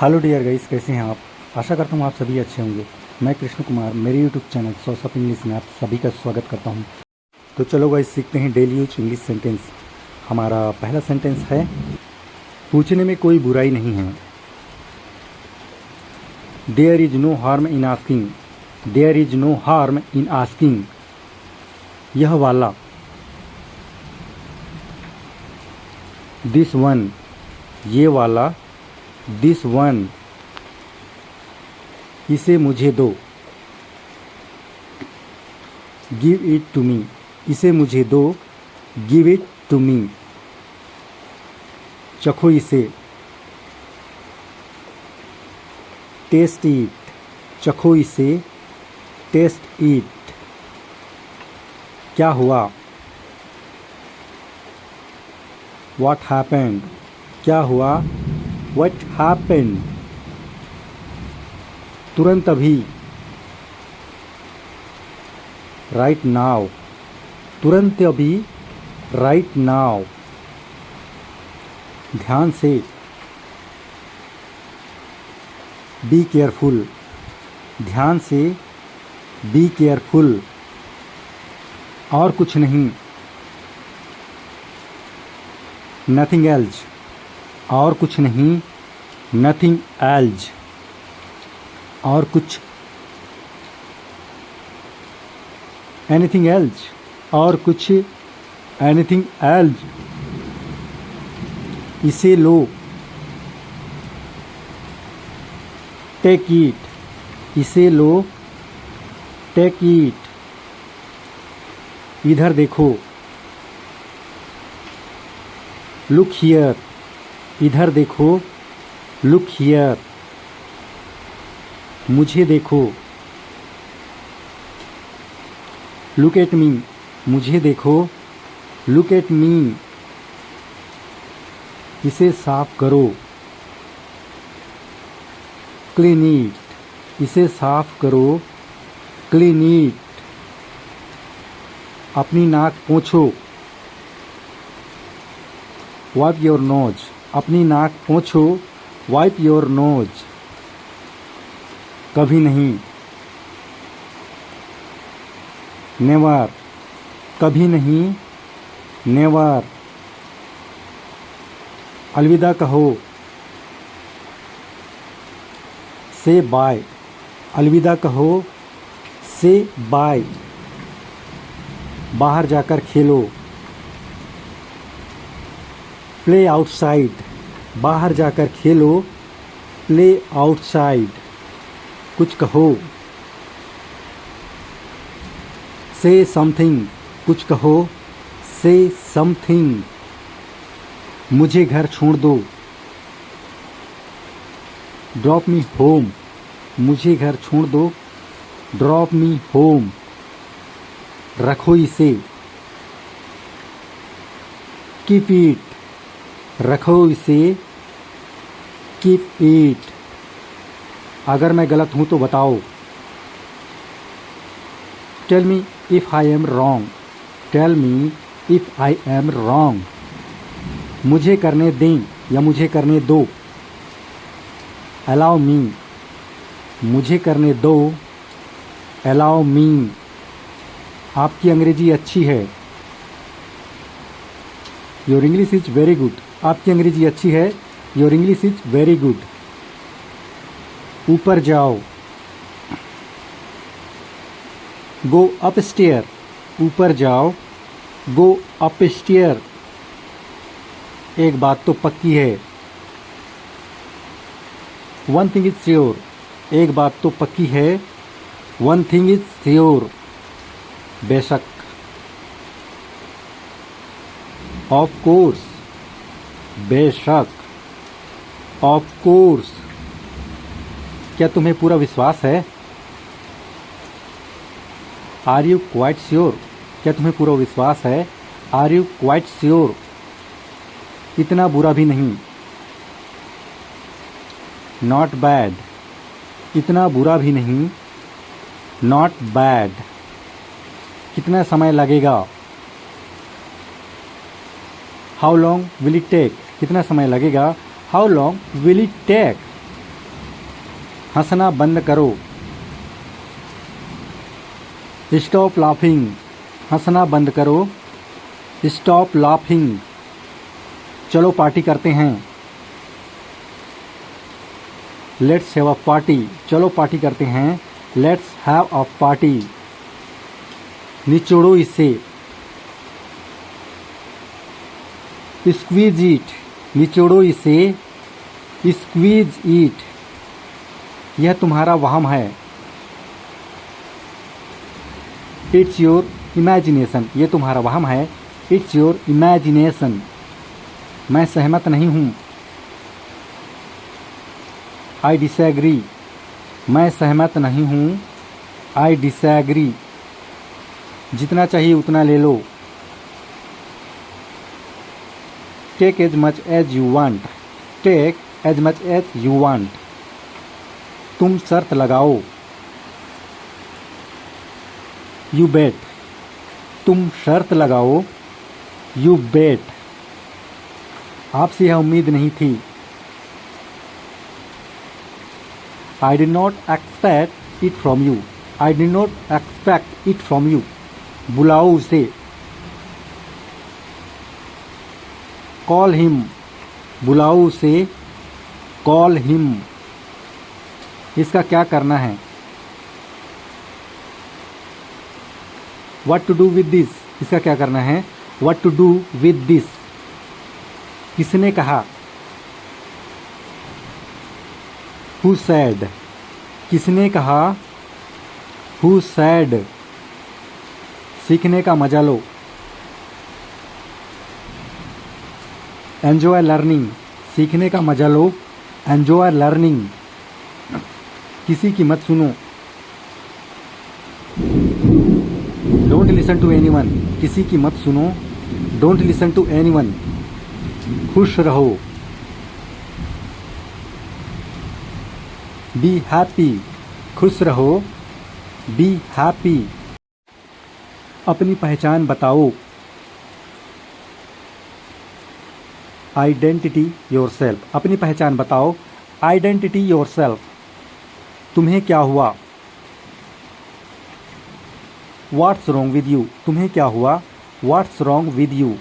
Hello dear guys, कैसे हैं आप। आशा करता हूँ आप सभी अच्छे होंगे। मैं कृष्ण कुमार, मेरे YouTube channel sauce of English में आप सभी का स्वागत करता हूँ। तो चलो गाइस, सीखते हैं डेली यूज इंग्लिश सेंटेंस। हमारा पहला सेंटेंस है, पूछने में कोई बुराई नहीं है। There is no harm in asking. There is no harm in asking. यह वाला, दिस वन, ये वाला, दिस वन, इसे मुझे दो, गिव इट टू मी, इसे मुझे दो, गिव इट टू मी। चखो इसे, टेस्ट इट, चखो इसे, टेस्ट इट। क्या हुआ, व्हाट हैपेंड, क्या हुआ, व्हाट हैपेंड। तुरंत अभी, राइट नाउ, तुरंत अभी, राइट नाउ। ध्यान से, बी केयरफुल, ध्यान से, बी केयरफुल। और कुछ नहीं, नथिंग एल्स, और कुछ नहीं, नथिंग एल्स। और कुछ, एनीथिंग एल्स, और कुछ, एनीथिंग एल्स। इसे लो, टेक इट, इसे लो, टेक इट। इधर देखो, लुक हियर, इधर देखो, लुक हियर। मुझे देखो, लुक एट मी, मुझे देखो, लुक एट मी। इसे साफ करो, क्लीन इट, इसे साफ करो, क्लीन इट। अपनी नाक पोंछो, वाइप योर नोज, अपनी नाक पोंछो, वाइप योर नोज। कभी नहीं, नेवर, कभी नहीं, नेवर। अलविदा कहो, से बाय, अलविदा कहो, से बाय। बाहर जाकर खेलो, प्ले आउटसाइड, बाहर जाकर खेलो, प्ले आउटसाइड। कुछ कहो, से समथिंग, कुछ कहो, से समथिंग। मुझे घर छोड़ दो, ड्रॉप मी होम, मुझे घर छोड़ दो, ड्रॉप मी होम। रखो इसे, कीप इट, रखो इसे, कीप इट। अगर मैं गलत हूं तो बताओ, tell me if I am wrong, tell me if I am wrong. मुझे करने दें या मुझे करने दो, अलाउ मी, मुझे करने दो, अलाउ मी। आपकी अंग्रेजी अच्छी है, your English is very good, आपकी अंग्रेजी अच्छी है, your English is very good. ऊपर जाओ, गो अप स्टेयर, ऊपर जाओ, गो अप स्टेयर। एक बात तो पक्की है, वन थिंग इज श्योर, एक बात तो पक्की है, वन थिंग इज श्योर। बेशक, ऑफ कोर्स, बेशक, ऑफ कोर्स। क्या तुम्हें पूरा विश्वास है, आर यू क्वाइट श्योर, क्या तुम्हें पूरा विश्वास है, आर यू क्वाइट श्योर। इतना बुरा भी नहीं, नॉट बैड, इतना बुरा भी नहीं, नॉट बैड। कितना समय लगेगा, how long will it take, कितना समय लगेगा, how long will it take. हंसना बंद करो। Stop laughing. हंसना बंद करो। Stop laughing. चलो पार्टी करते हैं। Let's have a party. चलो पार्टी करते हैं। Let's have a party. निचोड़ो इसे। Squeeze it. निचोड़ो इसे। Squeeze it. यह तुम्हारा वहम है। It's your imagination. ये तुम्हारा वहम है। It's your imagination. मैं सहमत नहीं हूँ। I disagree. मैं सहमत नहीं हूँ। I disagree. जितना चाहिए उतना ले लो। Take as much as you want. Take as much as you want. तुम शर्त लगाओ। You bet. तुम शर्त लगाओ। You bet. आपसे यह उम्मीद नहीं थी। I did not expect it from you. I did not expect it from you. बुलाओ उसे। Call him. बुलाओ उसे। Call him. इसका क्या करना है। What to do with this. इसका क्या करना है। What to do with this. किसने कहा। Who said. किसने कहा। Who said. सीखने का मजा लो। Enjoy learning. सीखने का मजा लो। Enjoy learning. किसी की मत सुनो। Don't listen to anyone. किसी की मत सुनो। Don't listen to anyone. खुश रहो। Be happy. खुश रहो। Be happy. अपनी पहचान बताओ। Identity yourself. अपनी पहचान बताओ। Identity yourself. तुम्हें क्या हुआ। What's wrong with you. तुम्हें क्या हुआ। What's wrong with you.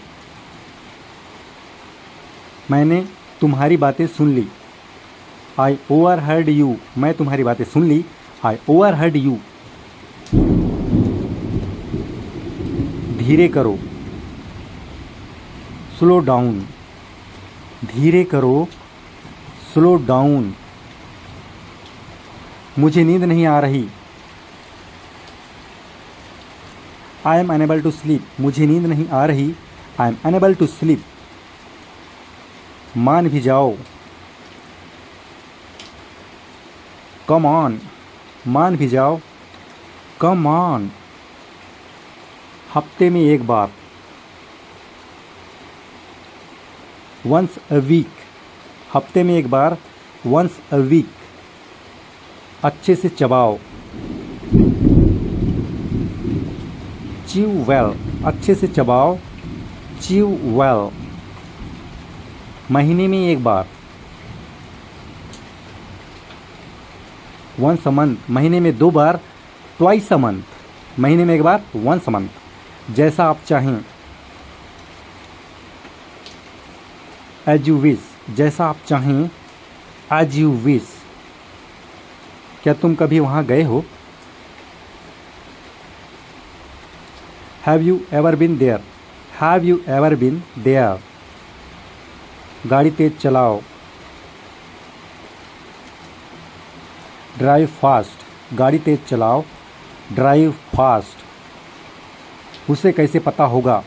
मैंने तुम्हारी बातें सुन ली। आई ओवरहर्ड यू। मैं तुम्हारी बातें सुन ली। आई ओवरहर्ड यू। धीरे करो। Slow down. धीरे करो। Slow down. मुझे नींद नहीं आ रही। I am unable to sleep. मुझे नींद नहीं आ रही। I am unable to sleep. मान भी जाओ। Come on. मान भी जाओ। Come on. हफ्ते में एक बार। Once a week. हफ्ते में एक बार। Once a week. अच्छे से चबाओ। Chew well. अच्छे से चबाओ। Chew well. महीने में एक बार। Once a month. महीने में 2 बार। Twice a month. महीने में एक बार। Once a month. जैसा आप चाहें। As you wish. जैसा आप चाहें। As you wish. क्या तुम कभी वहाँ गए हो। Have you ever been there. Have you ever been there. गाड़ी तेज चलाओ। Drive fast. गाड़ी तेज चलाओ। Drive fast. उसे कैसे पता होगा।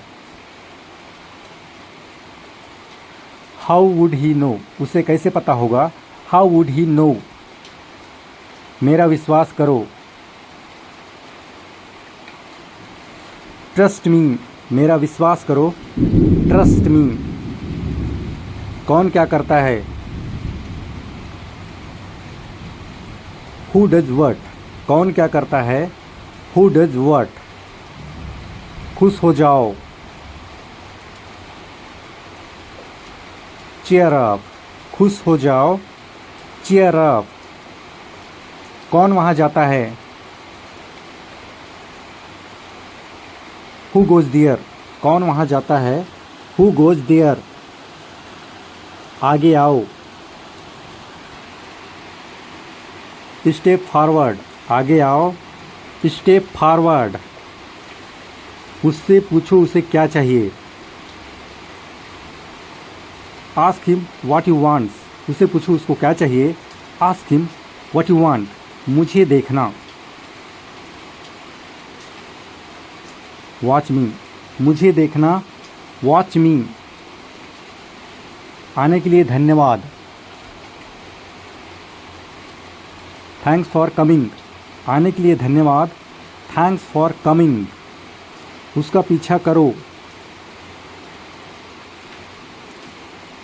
How would he know. उसे कैसे पता होगा। How would he know. मेरा विश्वास करो। Trust me. मेरा विश्वास करो। Trust me. कौन क्या करता है। Who does what. कौन क्या करता है। Who does what. खुश हो जाओ। Cheer up. खुश हो जाओ। Cheer up. कौन वहाँ जाता है? Who goes there? कौन वहाँ जाता है? Who goes there? आगे आओ। Step forward. आगे आओ। Step forward. उससे पूछो उसे क्या चाहिए। Ask him what you wants. उसे पूछो उसको क्या चाहिए। Ask him what you want. मुझे देखना। Watch me. मुझे देखना। Watch me. आने के लिए धन्यवाद। Thanks for coming. आने के लिए धन्यवाद। Thanks for coming. उसका पीछा करो।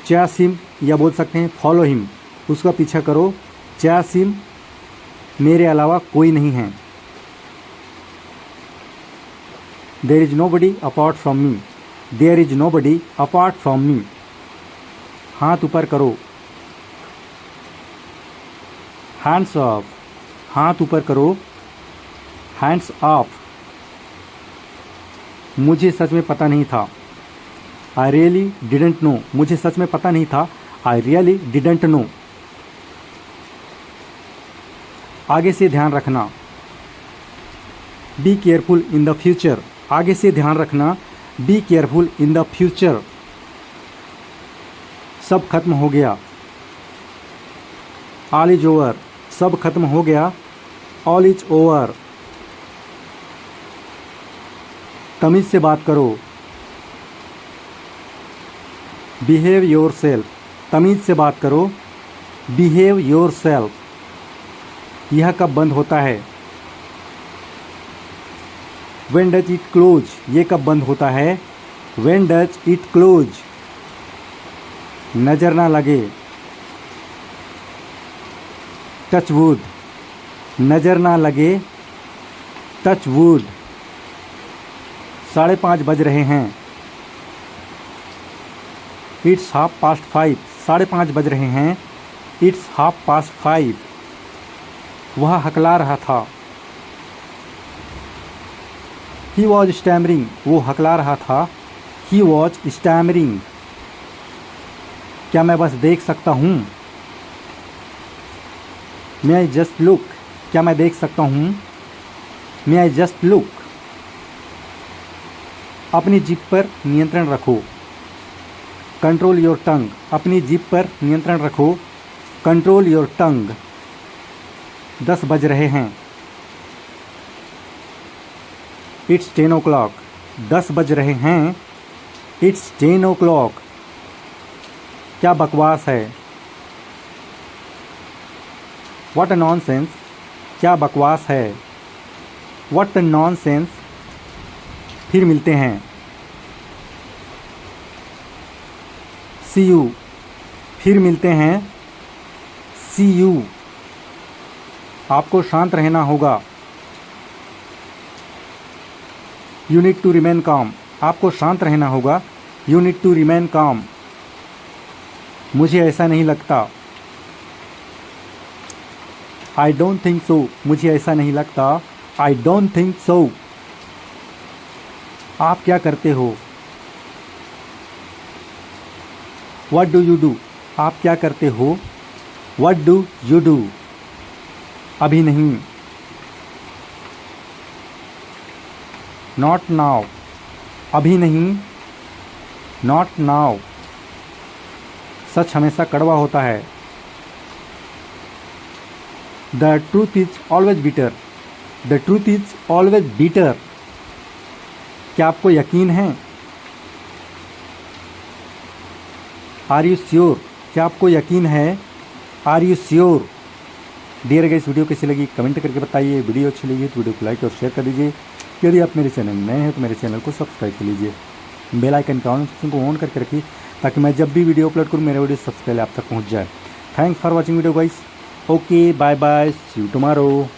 चैस हिम, या बोल सकते हैं फॉलो हिम। उसका पीछा करो। चैस हिम, मेरे अलावा कोई नहीं है। There is nobody apart from me. There is nobody apart from me. हाथ ऊपर करो। Hands off. हाथ ऊपर करो। Hands off. मुझे सच में पता नहीं था। I really didn't know. मुझे सच में पता नहीं था। I really didn't know. आगे से ध्यान रखना। Be careful in the future. आगे से ध्यान रखना। Be careful in the future. सब खत्म हो गया। All is over. सब खत्म हो गया। All is over. तमीज से बात करो। Behave your self. तमीज से बात करो। Behave your self. यह कब बंद होता है? When does it close. ये कब बंद होता है? When does it close. नजर ना लगे। Touch wood. नजर ना लगे। Touch wood. 5:30 बज रहे हैं। इट्स 5:30। 5:30 बज रहे हैं। इट्स 5:30। वह हकला रहा था। He was stammering. वो हकला रहा था। He was stammering. क्या मैं बस देख सकता हूँ? मे आई जस्ट लुक। क्या मैं देख सकता हूँ? मे आई जस्ट लुक। अपनी जीभ पर नियंत्रण रखो। Control your tongue. अपनी जीभ पर नियंत्रण रखो। Control your tongue. 10 बज रहे हैं। It's 10 o'clock। 10 बज रहे हैं। It's 10 o'clock। क्या बकवास है? What a nonsense. क्या बकवास है? What a nonsense. फिर मिलते हैं। सी यू। फिर मिलते हैं। सी यू। आपको शांत रहना होगा। यू नीड टू रिमेन काम। आपको शांत रहना होगा। यू नीड टू रिमेन काम। मुझे ऐसा नहीं लगता। I don't think so. मुझे ऐसा नहीं लगता। I don't think so. आप क्या करते हो? What do you do. आप क्या करते हो? What do you do. अभी नहीं। Not now. अभी नहीं। Not now. सच हमेशा कड़वा होता है। The truth is always bitter. The truth is always bitter. क्या आपको यकीन है? Are you sure. क्या आपको यकीन है? Are you sure. Dear guys, video कैसी लगी कमेंट करके बताइए। वीडियो अच्छी लगी तो वीडियो को लाइक और शेयर कर दीजिए। यदि आप मेरे चैनल नए हैं तो मेरे चैनल को सब्सक्राइब कर लीजिए। बेल आइकन का ऑन को ऑन करके रखिए ताकि मैं जब भी वीडियो अपलोड करूँ मेरा वीडियो सबसे पहले आप तक पहुँच जाए। Thanks for watching video guys. Okay, bye bye, see you tomorrow.